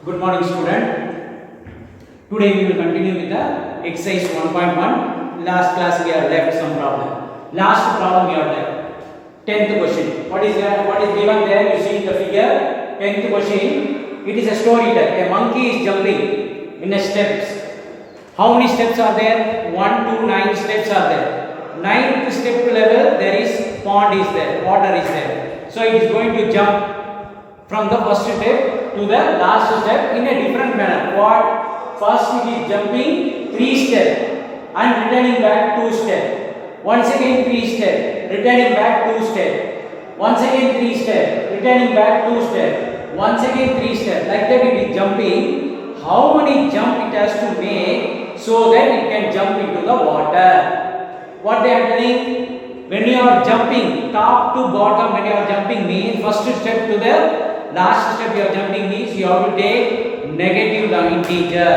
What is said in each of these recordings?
Good morning, student. Today we will continue with the exercise 1.1. Last class we have left some problem. Last problem we have left. 10th question. What is given there? You see the figure. 10th question. It is a story that a monkey is jumping in a steps. How many steps are there? 1 to 9 steps are there. 9th step level there is pond is there. Water is there. So it is going to jump from the first step to the last step in a different manner. What? First it is jumping 3 steps and returning back 2 steps. Once again 3 steps, returning back 2 steps. Once again 3 steps, returning back 2 steps. Once again 3 steps. Like that it is jumping. How many jump it has to make so that it can jump into the water? What they are telling? When you are jumping top to bottom, when you are jumping means first step to the last step you are jumping means you have to take negative integer.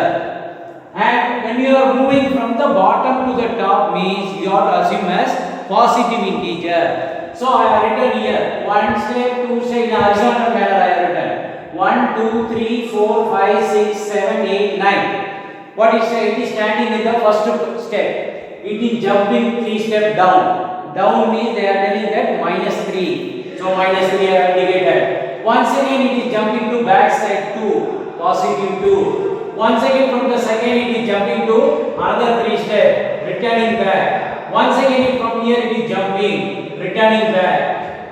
And when you are moving from the bottom to the top means you have to assume as positive integer. So I have written here 1 step, 2 step in horizontal manner I have written. 1, 2, 3, 4, 5, 6, 7, 8, 9. What is it is standing in the first step. It is jumping 3 steps down. Down means they are telling that -3. So -3 I have indicated. Once again it is jumping to back side 2, positive 2. Once again from the second it is jumping to another 3 steps, returning back. Once again from here it is jumping, returning back.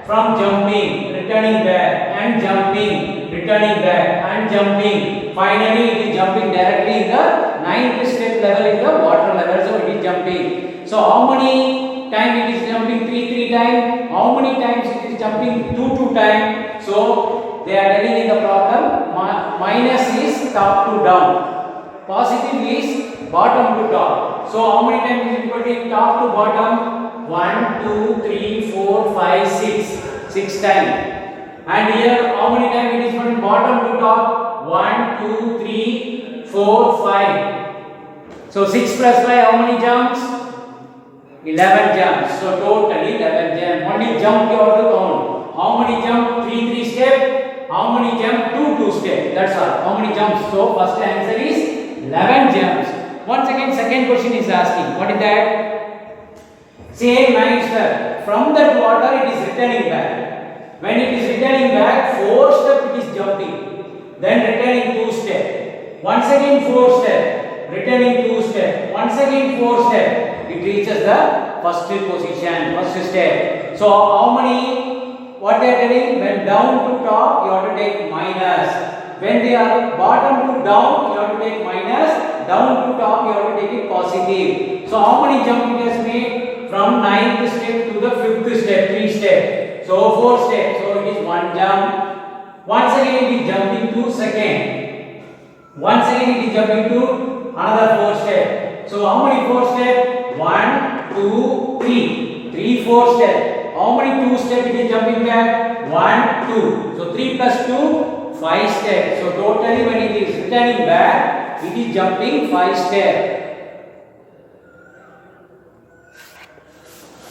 From jumping, returning back, and jumping, returning back, and jumping. Finally it is jumping directly in the 9th step level in the water level. So it is jumping. So how many times it is jumping? 3 times. How many times it is jumping? 2 times. So they are telling in the problem minus is top to down, positive is bottom to top. So how many times is it putting top to bottom? 1, 2, 3, 4, 5, 6 times. And here how many times it is putting bottom to top? 1, 2, 3, 4, 5. So 6 plus 5 how many jumps? 11 jumps. So totally 11 jumps. Only jump you have to count. How many jump? 3 steps. How many jump? 2 steps. That's all. How many jumps? So first answer is 11 jumps. Once again second question is asking. What is that? Same 9 steps. From that water it is returning back. When it is returning back, 4 steps it is jumping. Then returning 2 steps. Once again 4 steps. Returning 2 steps. Once again 4 steps. It reaches the first position, first step. So how many? What they are telling? When down to top, you have to take minus. When they are bottom to down, you have to take minus. Down to top, you have to take it positive. So how many jump it has made? From 9th step to the 5th step, 3 steps. So 4 steps. So it is 1 jump. Once again it is jumping to second. Once again it is jumping to another 4 steps. So how many 4 steps? 1, 2, 3. 3, 4 steps. How many 2 steps it is jumping back? 1, 2. So 3 plus 2, 5 steps. So totally when it is returning back, it is jumping 5 steps.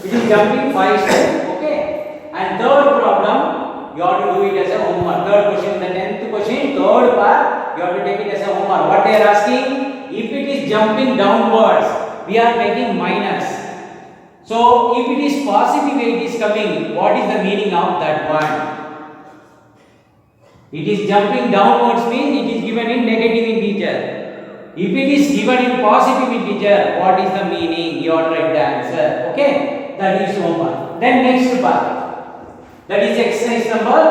It is jumping 5 steps. Okay. And third problem, you have to do it as a homework. Third question, the 10th question, third part, you have to take it as a homework. What they are asking? If it is jumping downwards, we are taking minus. So if it is positive it is coming, what is the meaning of that one? It is jumping downwards means it is given in negative integer. If it is given in positive integer, what is the meaning? You have to write the answer. Okay, that is homework. Then next part, that is exercise number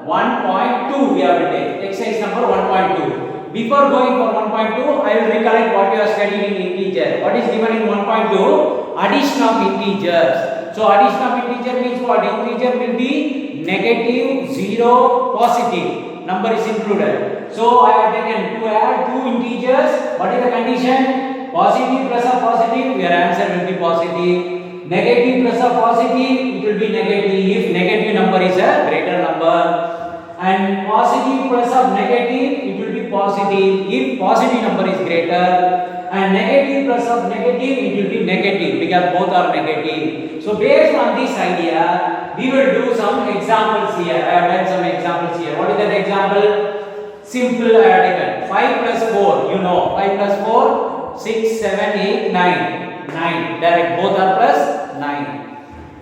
1.2 we have to take. Exercise number 1.2. Before going for 1.2, I will recollect what you have studied in integer. What is given in 1.2? Addition of integers. So addition of integer means what? Integer will be negative, 0, positive. Number is included. So I have taken to add 2 integers. What is the condition? Positive plus a positive, your answer will be positive. Negative plus a positive, it will be negative if negative number is a greater number. And positive plus of negative, it will be positive if positive number is greater. And negative plus of negative, it will be negative because both are negative. So based on this idea, we will do some examples here. I have done some examples here. What is that example? Simple I have taken 5 plus 4, you know 5 plus 4, 6, 7, 8, 9, 9, direct, both are plus 9.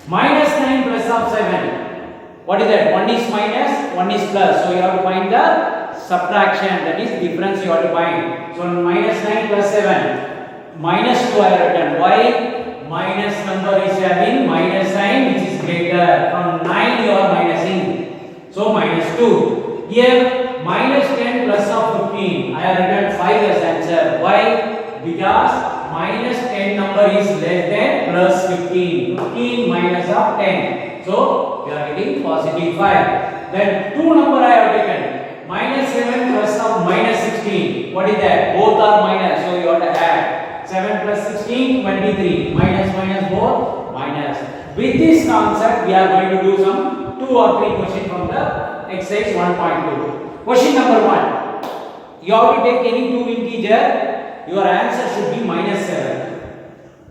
Minus 9 plus of 7, what is that? 1 is minus, 1 is plus, so you have to find the subtraction, that is difference you have to find. So minus 9 plus 7, minus 2 I have written. Why? Minus number is having minus sign which is greater. From 9 you are minusing, so minus 2. Here minus 10 plus of 15, I have written 5 as answer. Why? Because minus 10 number is less than plus 15. 15 minus of 10. So we are getting positive 5. Then 2 number I have taken. Minus 7 plus of minus 16. What is that? Both are minus. So you have to add. 7 plus 16, 23. Minus minus both minus. With this concept we are going to do some 2 or 3 questions from the exercise 1.2. Question number 1. You have to take any 2 integer. Your answer should be minus 7.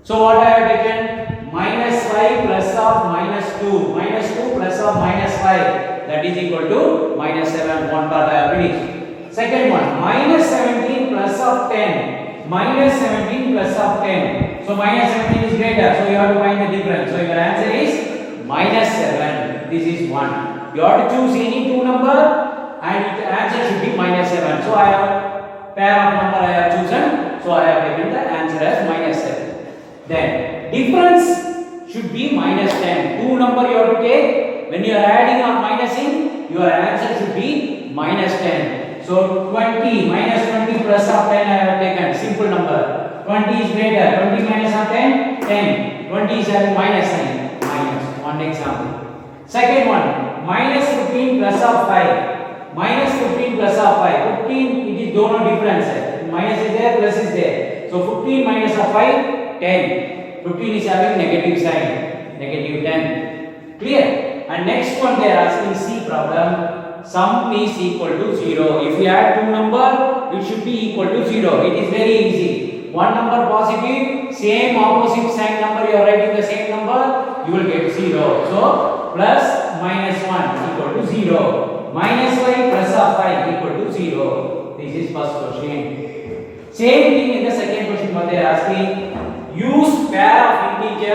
So what I have taken? Minus 5 plus of minus 2. Minus 2 plus of minus 5. That is equal to minus 7. One part I have finished. Second one. Minus 17 plus of 10. Minus 17 plus of 10. So minus 17 is greater. So you have to find the difference. So your answer is minus 7. This is 1. You have to choose any 2 number. And the answer should be minus 7. So I have pair of number I have chosen. So I have taken the answer as minus 7. Then difference should be minus 10. 2 number you have to take. When you are adding or minusing, your answer should be minus 10. So 20 minus 20 plus of 10 I have taken. Simple number. 20 is greater. 20 minus of 10, 10. 20 is having minus sign. Minus. One example. Second one. Minus 15 plus of 5. Minus 15 plus of 5. 15 it is no difference. Minus is there, plus is there. So 15 minus of 5, 10. 15 is having negative sign. Negative 10. Clear? And next one they are asking C problem. Sum is equal to 0. If you add 2 number, it should be equal to 0. It is very easy. One number positive, same opposite sign number you are writing the same number, you will get 0. So plus minus 1 equal to 0. Minus 5 plus of 5 equal to 0. This is first question. Same thing in the second question what they are asking. Use pair of integer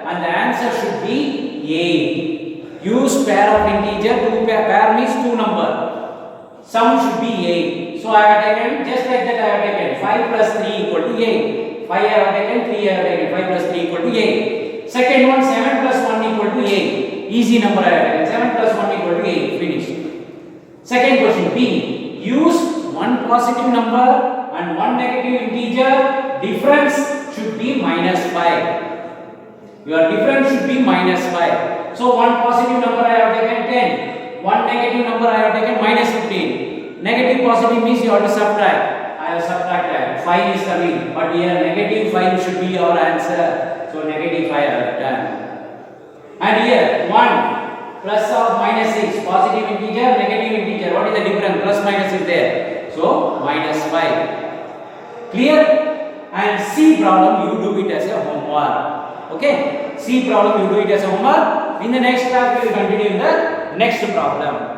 and the answer should be 8. Use pair of integer. Pair means 2 number. Sum should be 8. So I have taken just like that I have taken 5 plus 3 equal to 8. 5 I have taken, 3 I have taken. 5 plus 3 equal to 8. Second one 7 plus 1 equal to 8. Easy number I have taken. 7 plus 1 equal to 8. Finished. Second question B. Use one positive number and one negative integer. Difference should be minus 5. Your difference should be minus 5. So one positive number I have taken 10. One negative number I have taken minus 15. Negative positive means you have to subtract. I have subtracted. 5 is coming. But here negative 5 should be your answer. So negative 5 I have done. And here 1. Plus of minus 6, positive integer, negative integer. What is the difference? Plus minus is there. So minus 5. Clear? And C problem you do it as a homework. Okay? C problem you do it as a homework. In the next class we will continue in the next problem.